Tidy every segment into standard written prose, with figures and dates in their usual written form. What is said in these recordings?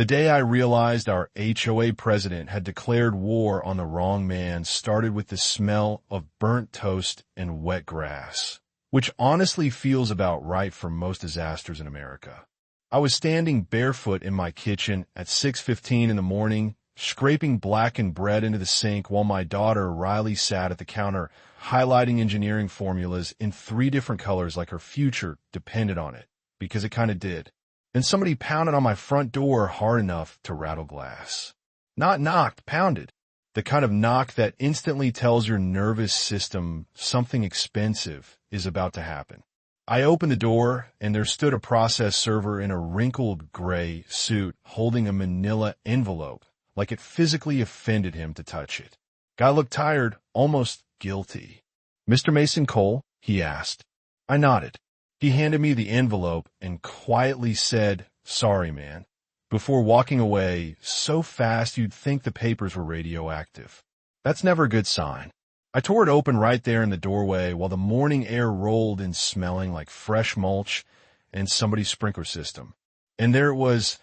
The day I realized our HOA president had declared war on the wrong man started with the smell of burnt toast and wet grass, which honestly feels about right for most disasters in America. I was standing barefoot in my kitchen at 6:15 in the morning, scraping blackened bread into the sink while my daughter Riley sat at the counter, highlighting engineering formulas in 3 different colors like her future depended on it, because it kind of did. And somebody pounded on my front door hard enough to rattle glass. Not knocked, pounded. The kind of knock that instantly tells your nervous system something expensive is about to happen. I opened the door, and there stood a process server in a wrinkled gray suit holding a manila envelope, like it physically offended him to touch it. Guy looked tired, almost guilty. "Mr. Mason Cole?" he asked. I nodded. He handed me the envelope and quietly said, "Sorry, man," before walking away so fast you'd think the papers were radioactive. That's never a good sign. I tore it open right there in the doorway while the morning air rolled in smelling like fresh mulch and somebody's sprinkler system. And there it was,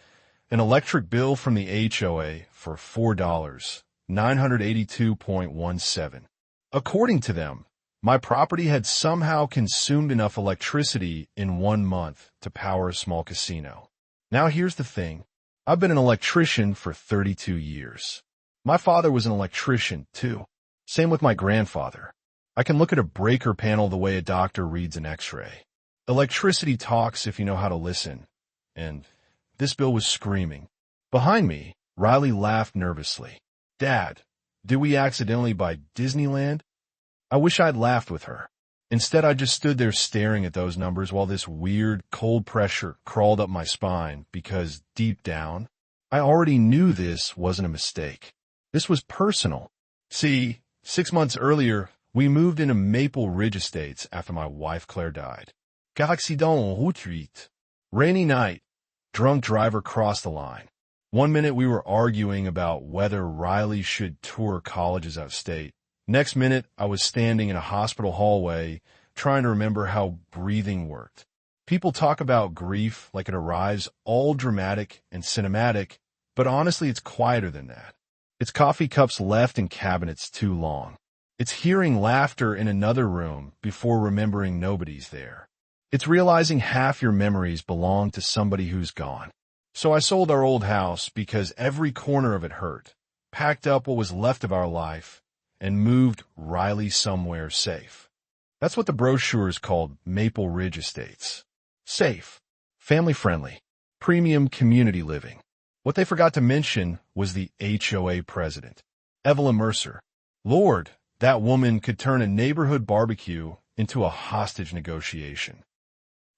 an electric bill from the HOA for $4, $982.17. According to them, my property had somehow consumed enough electricity in 1 month to power a small casino. Now here's the thing. I've been an electrician for 32 years. My father was an electrician, too. Same with my grandfather. I can look at a breaker panel the way a doctor reads an x-ray. Electricity talks if you know how to listen. And this bill was screaming. Behind me, Riley laughed nervously. "Dad, did we accidentally buy Disneyland?" I wish I'd laughed with her. Instead, I just stood there staring at those numbers while this weird, cold pressure crawled up my spine because, deep down, I already knew this wasn't a mistake. This was personal. See, 6 months earlier, we moved into Maple Ridge Estates after my wife Claire died. Accident en route 8. Rainy night. Drunk driver crossed the line. 1 minute we were arguing about whether Riley should tour colleges out of state. Next minute, I was standing in a hospital hallway trying to remember how breathing worked. People talk about grief like it arrives all dramatic and cinematic, but honestly, it's quieter than that. It's coffee cups left in cabinets too long. It's hearing laughter in another room before remembering nobody's there. It's realizing half your memories belong to somebody who's gone. So I sold our old house because every corner of it hurt, packed up what was left of our life, and moved Riley somewhere safe. That's what the brochure's called Maple Ridge Estates. Safe, family-friendly, premium community living. What they forgot to mention was the HOA president, Evelyn Mercer. Lord, that woman could turn a neighborhood barbecue into a hostage negotiation.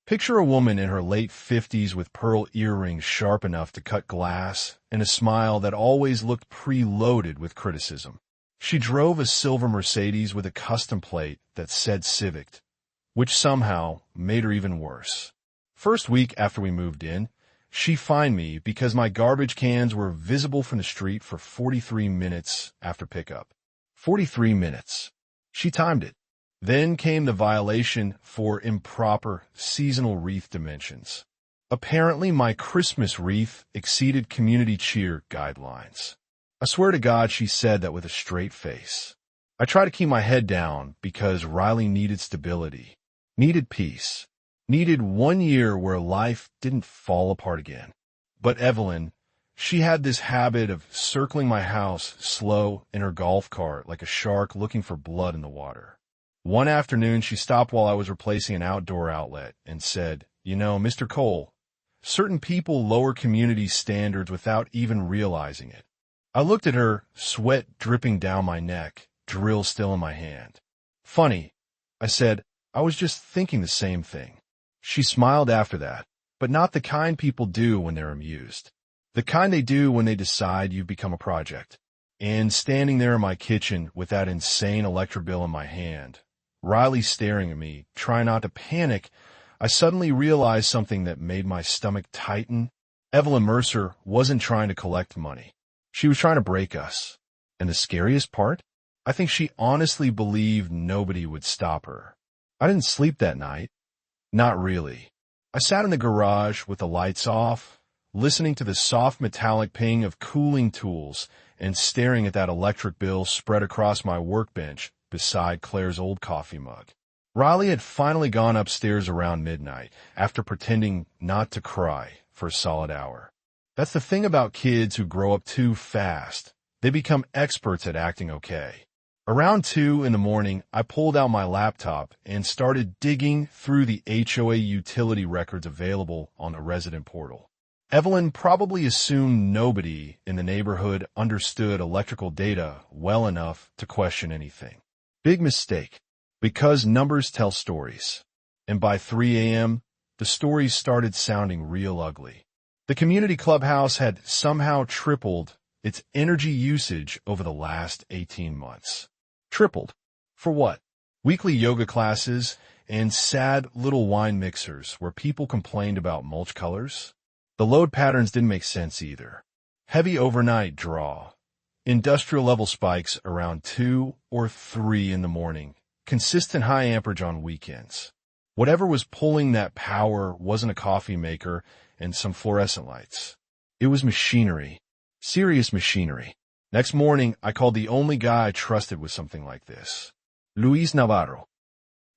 Picture a woman in her late 50s with pearl earrings sharp enough to cut glass and a smile that always looked preloaded with criticism. She drove a silver Mercedes with a custom plate that said Civic, which somehow made her even worse. First week after we moved in, she fined me because my garbage cans were visible from the street for 43 minutes after pickup. 43 minutes. She timed it. Then came the violation for improper seasonal wreath dimensions. Apparently, my Christmas wreath exceeded community cheer guidelines. I swear to God she said that with a straight face. I try to keep my head down because Riley needed stability, needed peace, needed 1 year where life didn't fall apart again. But Evelyn, she had this habit of circling my house slow in her golf cart like a shark looking for blood in the water. One afternoon, she stopped while I was replacing an outdoor outlet and said, "You know, Mr. Cole, certain people lower community standards without even realizing it." I looked at her, sweat dripping down my neck, drill still in my hand. "Funny," I said, "I was just thinking the same thing." She smiled after that, but not the kind people do when they're amused. The kind they do when they decide you've become a project. And standing there in my kitchen with that insane electric bill in my hand, Riley staring at me, trying not to panic, I suddenly realized something that made my stomach tighten. Evelyn Mercer wasn't trying to collect money. She was trying to break us. And the scariest part? I think she honestly believed nobody would stop her. I didn't sleep that night. Not really. I sat in the garage with the lights off, listening to the soft metallic ping of cooling tools and staring at that electric bill spread across my workbench beside Claire's old coffee mug. Riley had finally gone upstairs around midnight after pretending not to cry for a solid hour. That's the thing about kids who grow up too fast. They become experts at acting okay. Around 2 in the morning, I pulled out my laptop and started digging through the HOA utility records available on the resident portal. Evelyn probably assumed nobody in the neighborhood understood electrical data well enough to question anything. Big mistake, because numbers tell stories. And by 3 a.m., the stories started sounding real ugly. The community clubhouse had somehow tripled its energy usage over the last 18 months. Tripled. For what? Weekly yoga classes and sad little wine mixers where people complained about mulch colors? The load patterns didn't make sense either. Heavy overnight draw. Industrial level spikes around 2 or 3 in the morning. Consistent high amperage on weekends. Whatever was pulling that power wasn't a coffee maker and some fluorescent lights. It was machinery. Serious machinery. Next morning, I called the only guy I trusted with something like this. Luis Navarro.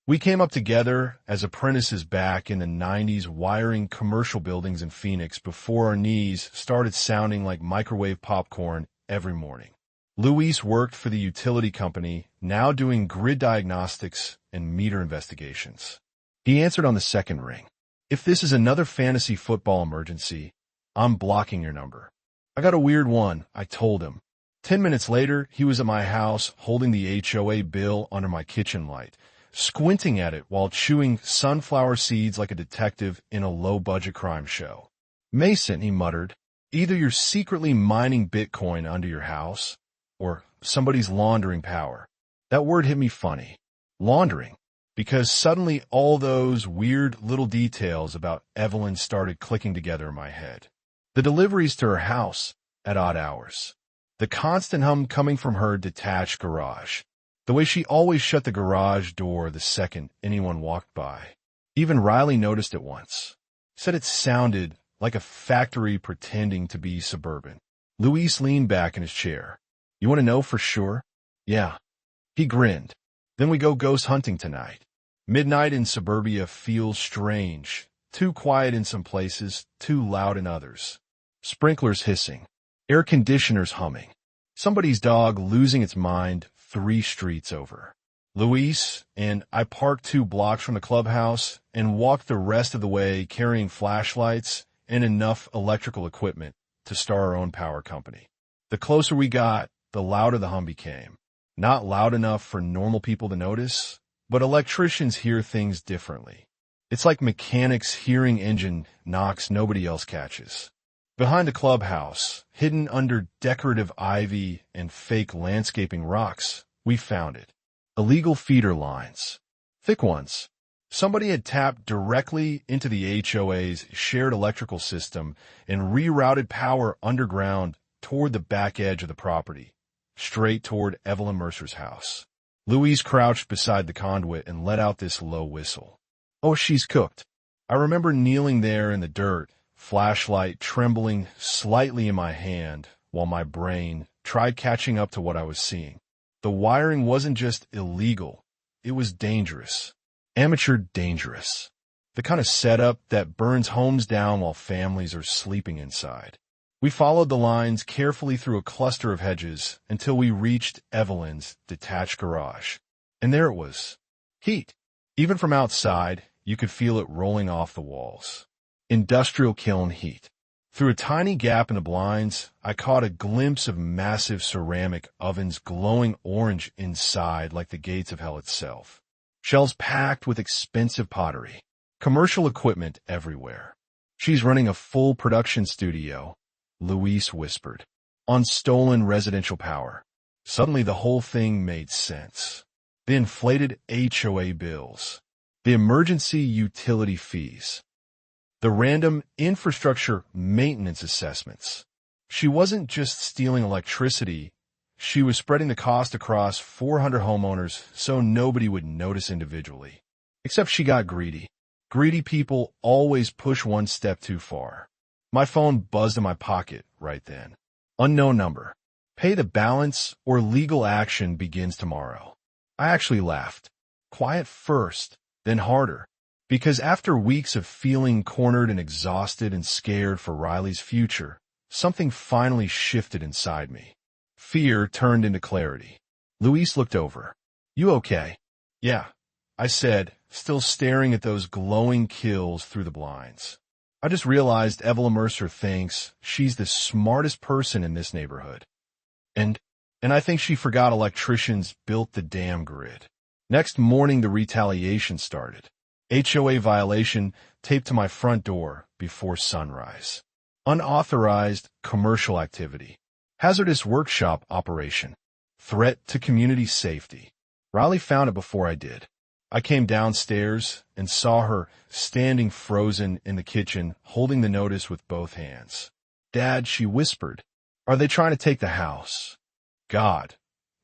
We came up together as apprentices back in the 90s wiring commercial buildings in Phoenix before our knees started sounding like microwave popcorn every morning. Luis worked for the utility company, now doing grid diagnostics and meter investigations. He answered on the second ring. If this is another fantasy football emergency, I'm blocking your number. I got a weird one, I told him. 10 minutes later, he was at my house holding the HOA bill under my kitchen light, squinting at it while chewing sunflower seeds like a detective in a low-budget crime show. Mason, he muttered, either you're secretly mining Bitcoin under your house, or somebody's laundering power. That word hit me funny. Laundering. Because suddenly all those weird little details about Evelyn started clicking together in my head. The deliveries to her house at odd hours. The constant hum coming from her detached garage. The way she always shut the garage door the second anyone walked by. Even Riley noticed it once. Said it sounded like a factory pretending to be suburban. Luis leaned back in his chair. You want to know for sure? Yeah. He grinned. Then we go ghost hunting tonight. Midnight in suburbia feels strange. Too quiet in some places, too loud in others. Sprinklers hissing. Air conditioners humming. Somebody's dog losing its mind 3 streets over. Luis and I parked 2 blocks from the clubhouse and walked the rest of the way carrying flashlights and enough electrical equipment to start our own power company. The closer we got, the louder the hum became. Not loud enough for normal people to notice, but electricians hear things differently. It's like mechanics hearing engine knocks nobody else catches. Behind the clubhouse, hidden under decorative ivy and fake landscaping rocks, we found it. Illegal feeder lines. Thick ones. Somebody had tapped directly into the HOA's shared electrical system and rerouted power underground toward the back edge of the property, straight toward Evelyn Mercer's house. Louise crouched beside the conduit and let out this low whistle. Oh, she's cooked. I remember kneeling there in the dirt, flashlight trembling slightly in my hand while my brain tried catching up to what I was seeing. The wiring wasn't just illegal, it was dangerous. Amateur dangerous. The kind of setup that burns homes down while families are sleeping inside. We followed the lines carefully through a cluster of hedges until we reached Evelyn's detached garage. And there it was. Heat. Even from outside, you could feel it rolling off the walls. Industrial kiln heat. Through a tiny gap in the blinds, I caught a glimpse of massive ceramic ovens glowing orange inside like the gates of hell itself. Shelves packed with expensive pottery. Commercial equipment everywhere. She's running a full production studio, Luis whispered, on stolen residential power. Suddenly the whole thing made sense. The inflated HOA bills. The emergency utility fees. The random infrastructure maintenance assessments. She wasn't just stealing electricity, she was spreading the cost across 400 homeowners so nobody would notice individually. Except she got greedy. Greedy people always push one step too far. My phone buzzed in my pocket right then. Unknown number. Pay the balance or legal action begins tomorrow. I actually laughed. Quiet first, then harder. Because after weeks of feeling cornered and exhausted and scared for Riley's future, something finally shifted inside me. Fear turned into clarity. Luis looked over. You okay? Yeah, I said, still staring at those glowing kills through the blinds. I just realized Evelyn Mercer thinks she's the smartest person in this neighborhood. And I think she forgot electricians built the damn grid. Next morning, the retaliation started. HOA violation taped to my front door before sunrise. Unauthorized commercial activity. Hazardous workshop operation. Threat to community safety. Riley found it before I did. I came downstairs and saw her standing frozen in the kitchen, holding the notice with both hands. Dad, she whispered, are they trying to take the house? God,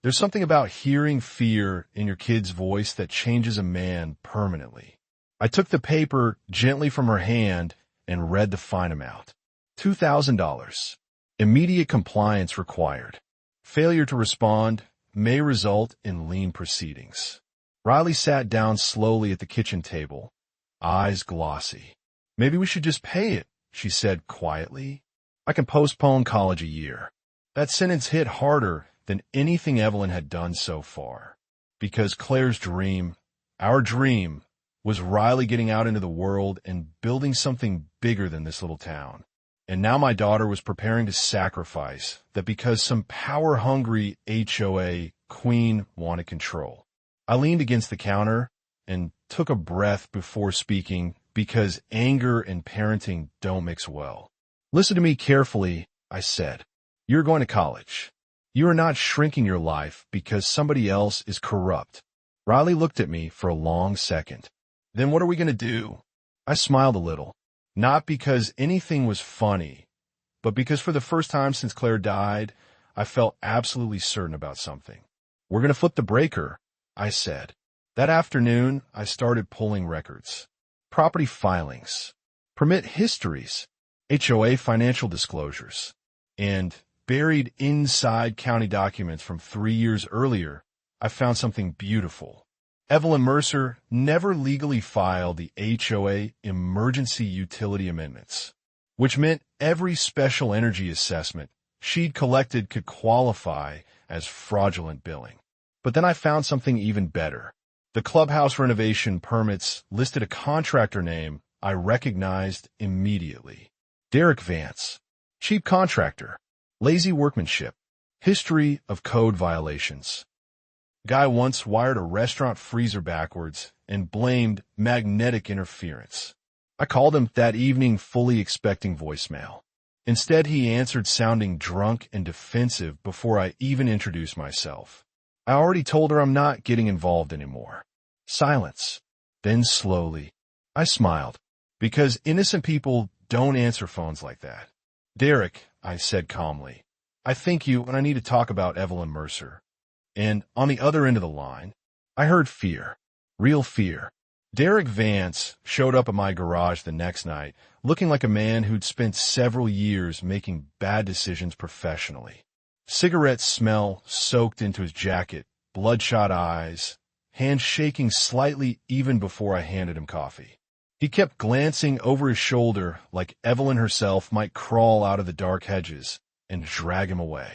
there's something about hearing fear in your kid's voice that changes a man permanently. I took the paper gently from her hand and read the fine amount. $2,000. Immediate compliance required. Failure to respond may result in lien proceedings. Riley sat down slowly at the kitchen table, eyes glossy. Maybe we should just pay it, she said quietly. I can postpone college a year. That sentence hit harder than anything Evelyn had done so far. Because Claire's dream, our dream, was Riley getting out into the world and building something bigger than this little town. And now my daughter was preparing to sacrifice that because some power-hungry HOA queen wanted control. I leaned against the counter and took a breath before speaking because anger and parenting don't mix well. Listen to me carefully, I said. You're going to college. You are not shrinking your life because somebody else is corrupt. Riley looked at me for a long second. Then what are we going to do? I smiled a little, not because anything was funny, but because for the first time since Claire died, I felt absolutely certain about something. We're going to flip the breaker, I said. That afternoon, I started pulling records, property filings, permit histories, HOA financial disclosures, and buried inside county documents from 3 years earlier, I found something beautiful. Evelyn Mercer never legally filed the HOA emergency utility amendments, which meant every special energy assessment she'd collected could qualify as fraudulent billing. But then I found something even better. The clubhouse renovation permits listed a contractor name I recognized immediately. Derek Vance. Cheap contractor. Lazy workmanship. History of code violations. Guy once wired a restaurant freezer backwards and blamed magnetic interference. I called him that evening fully expecting voicemail. Instead, he answered sounding drunk and defensive before I even introduced myself. I already told her I'm not getting involved anymore. Silence. Then slowly, I smiled, because innocent people don't answer phones like that. Derek, I said calmly, I think you and I need to talk about Evelyn Mercer. And on the other end of the line, I heard fear. Real fear. Derek Vance showed up at my garage the next night, looking like a man who'd spent several years making bad decisions professionally. Cigarette smell soaked into his jacket, bloodshot eyes, hands shaking slightly even before I handed him coffee. He kept glancing over his shoulder like Evelyn herself might crawl out of the dark hedges and drag him away.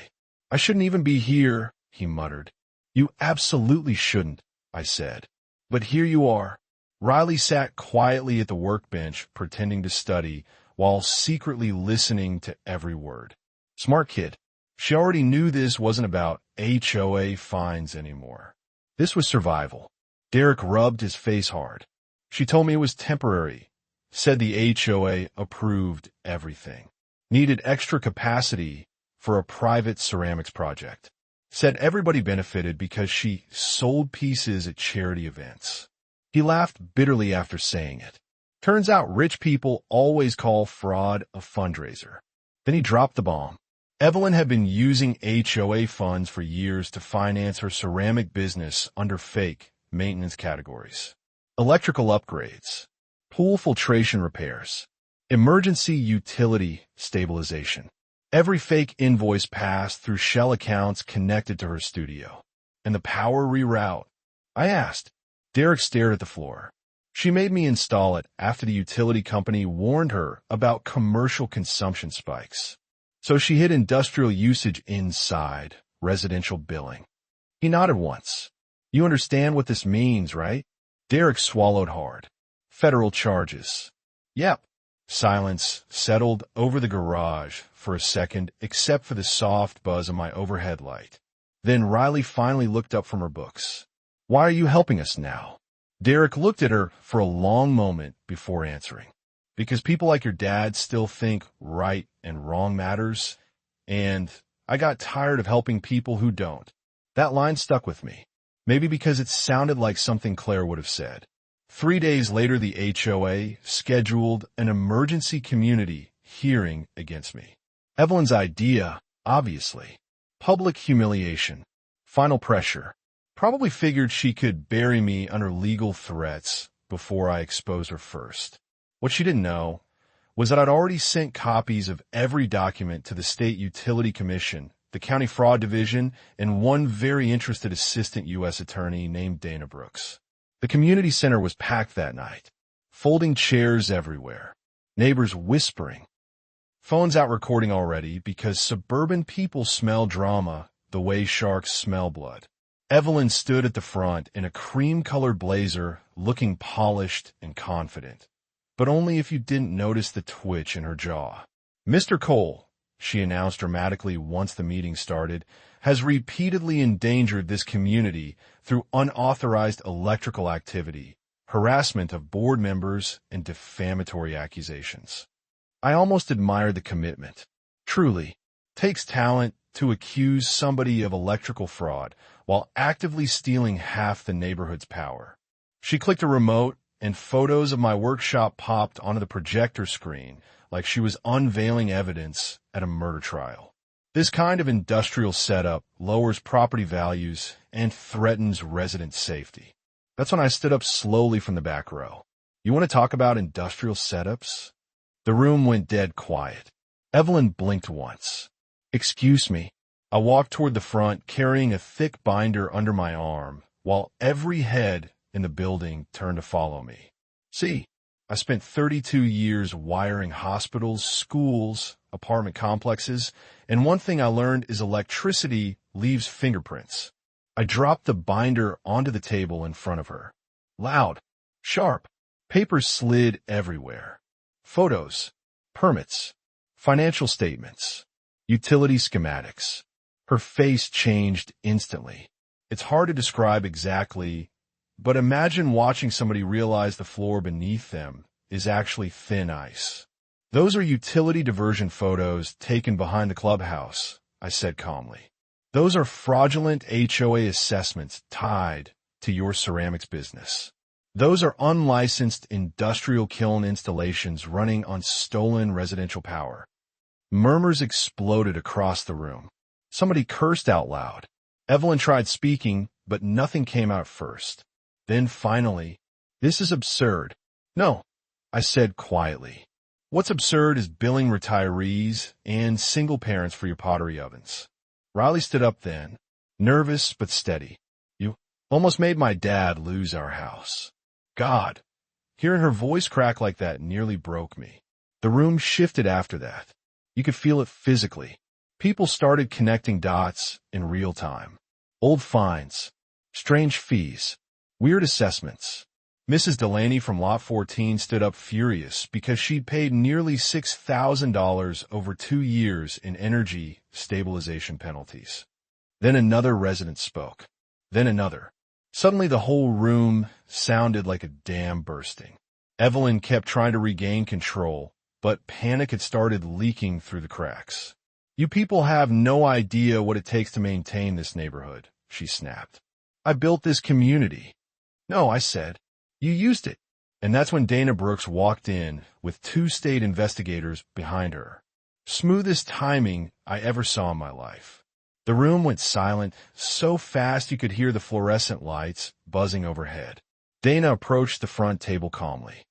I shouldn't even be here, he muttered. You absolutely shouldn't, I said. But here you are. Riley sat quietly at the workbench pretending to study while secretly listening to every word. Smart kid. She already knew this wasn't about HOA fines anymore. This was survival. Derek rubbed his face hard. She told me it was temporary, said the HOA approved everything. Needed extra capacity for a private ceramics project. Said everybody benefited because she sold pieces at charity events. He laughed bitterly after saying it. Turns out rich people always call fraud a fundraiser. Then he dropped the bomb. Evelyn had been using HOA funds for years to finance her ceramic business under fake maintenance categories. Electrical upgrades, pool filtration repairs, Emergency utility stabilization. Every fake invoice passed through shell accounts connected to her studio. And the power reroute. I asked. Derek stared at the floor. She made me install it after the utility company warned her about commercial consumption spikes. So she hid industrial usage inside residential billing. He nodded once. You understand what this means, right? Derek swallowed hard. Federal charges. Yep. Silence settled over the garage for a second, except for the soft buzz of my overhead light. Then Riley finally looked up from her books. Why are you helping us now? Derek looked at her for a long moment before answering. Because people like your dad still think right and wrong matters, and I got tired of helping people who don't. That line stuck with me. Maybe because it sounded like something Claire would have said. 3 days later, the HOA scheduled an emergency community hearing against me. Evelyn's idea, obviously. Public humiliation. Final pressure. Probably figured she could bury me under legal threats before I exposed her first. What she didn't know was that I'd already sent copies of every document to the State Utility Commission, the County Fraud Division, and one very interested assistant U.S. attorney named Dana Brooks. The community center was packed that night. Folding chairs everywhere. Neighbors whispering. Phones out recording already because suburban people smell drama the way sharks smell blood. Evelyn stood at the front in a cream-colored blazer, looking polished and confident. But only if you didn't notice the twitch in her jaw. Mr. Cole, she announced dramatically once the meeting started, has repeatedly endangered this community through unauthorized electrical activity, harassment of board members, and defamatory accusations. I almost admired the commitment. Truly, takes talent to accuse somebody of electrical fraud while actively stealing half the neighborhood's power. She clicked a remote, and photos of my workshop popped onto the projector screen like she was unveiling evidence at a murder trial. This kind of industrial setup lowers property values and threatens resident safety. That's when I stood up slowly from the back row. You want to talk about industrial setups? The room went dead quiet. Evelyn blinked once. Excuse me. I walked toward the front, carrying a thick binder under my arm, while every head in the building turned to follow me. See, I spent 32 years wiring hospitals, schools, apartment complexes, and one thing I learned is electricity leaves fingerprints. I dropped the binder onto the table in front of her. Loud, sharp, papers slid everywhere. Photos, permits, financial statements, utility schematics. Her face changed instantly. It's hard to describe exactly, but imagine watching somebody realize the floor beneath them is actually thin ice. Those are utility diversion photos taken behind the clubhouse, I said calmly. Those are fraudulent HOA assessments tied to your ceramics business. Those are unlicensed industrial kiln installations running on stolen residential power. Murmurs exploded across the room. Somebody cursed out loud. Evelyn tried speaking, but nothing came out first. Then finally, this is absurd. No, I said quietly. What's absurd is billing retirees and single parents for your pottery ovens. Riley stood up then, nervous but steady. You almost made my dad lose our house. God, hearing her voice crack like that nearly broke me. The room shifted after that. You could feel it physically. People started connecting dots in real time. Old fines, strange fees, weird assessments. Mrs. Delaney from Lot 14 stood up furious because she'd paid nearly $6,000 over 2 years in energy stabilization penalties. Then another resident spoke. Then another. Suddenly the whole room sounded like a dam bursting. Evelyn kept trying to regain control, but panic had started leaking through the cracks. You people have no idea what it takes to maintain this neighborhood, she snapped. I built this community. No, I said. You used it. And that's when Dana Brooks walked in with 2 state investigators behind her. Smoothest timing I ever saw in my life. The room went silent, so fast you could hear the fluorescent lights buzzing overhead. Dana approached the front table calmly.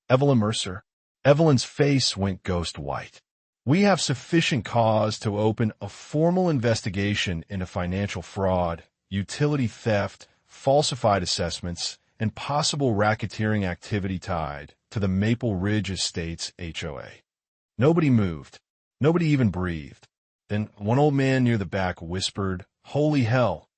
Evelyn Mercer, Evelyn's face went ghost white. We have sufficient cause to open a formal investigation into financial fraud, utility theft, falsified assessments, and possible racketeering activity tied to the Maple Ridge Estates HOA. Nobody moved. Nobody even breathed. Then one old man near the back whispered, "Holy hell."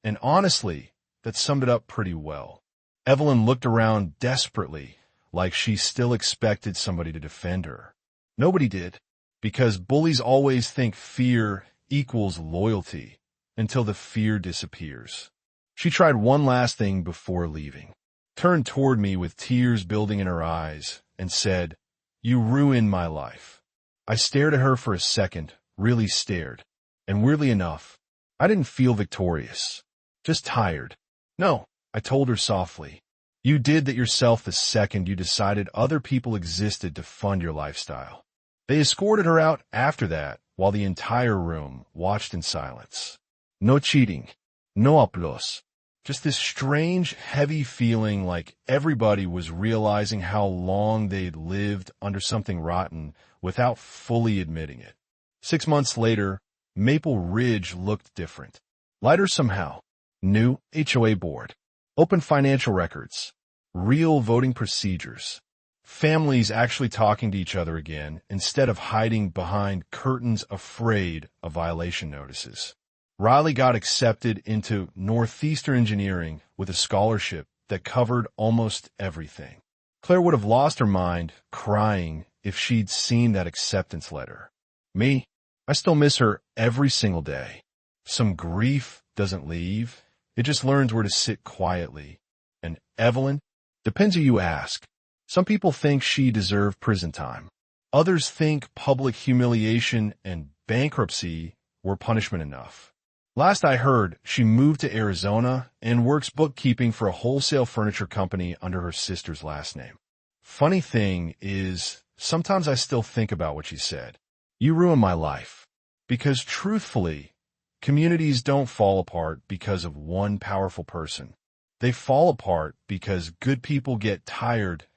And honestly, that summed it up pretty well. Evelyn looked around desperately, like she still expected somebody to defend her. Nobody did, because bullies always think fear equals loyalty until the fear disappears. She tried one last thing before leaving, turned toward me with tears building in her eyes, and said, "You ruined my life." I stared at her for a second, really stared, and weirdly enough, I didn't feel victorious, just tired. "No," I told her softly. "You did that yourself the second you decided other people existed to fund your lifestyle." They escorted her out after that, while the entire room watched in silence. No cheating, no applause, just this strange, heavy feeling like everybody was realizing how long they'd lived under something rotten without fully admitting it. 6 months later, Maple Ridge looked different. Lighter somehow. New HOA board. Open financial records. Real voting procedures. Families actually talking to each other again instead of hiding behind curtains afraid of violation notices. Riley got accepted into Northeastern Engineering with a scholarship that covered almost everything. Claire would have lost her mind, crying, if she'd seen that acceptance letter. Me, I still miss her every single day. Some grief doesn't leave. It just learns where to sit quietly. And Evelyn, depends who you ask. Some people think she deserved prison time. Others think public humiliation and bankruptcy were punishment enough. Last I heard, she moved to Arizona and works bookkeeping for a wholesale furniture company under her sister's last name. Funny thing is, sometimes I still think about what she said. You ruined my life. Because truthfully, communities don't fall apart because of one powerful person. They fall apart because good people get tired,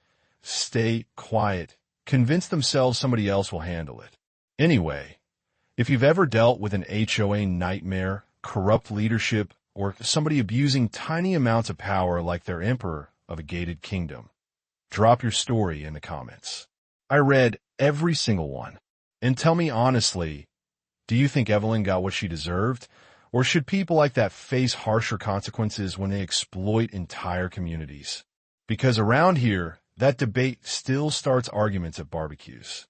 stay quiet, convince themselves somebody else will handle it. Anyway, if you've ever dealt with an HOA nightmare, corrupt leadership, or somebody abusing tiny amounts of power like they're emperor of a gated kingdom, drop your story in the comments. I read every single one. And tell me honestly, do you think Evelyn got what she deserved? Or should people like that face harsher consequences when they exploit entire communities? Because around here, that debate still starts arguments at barbecues.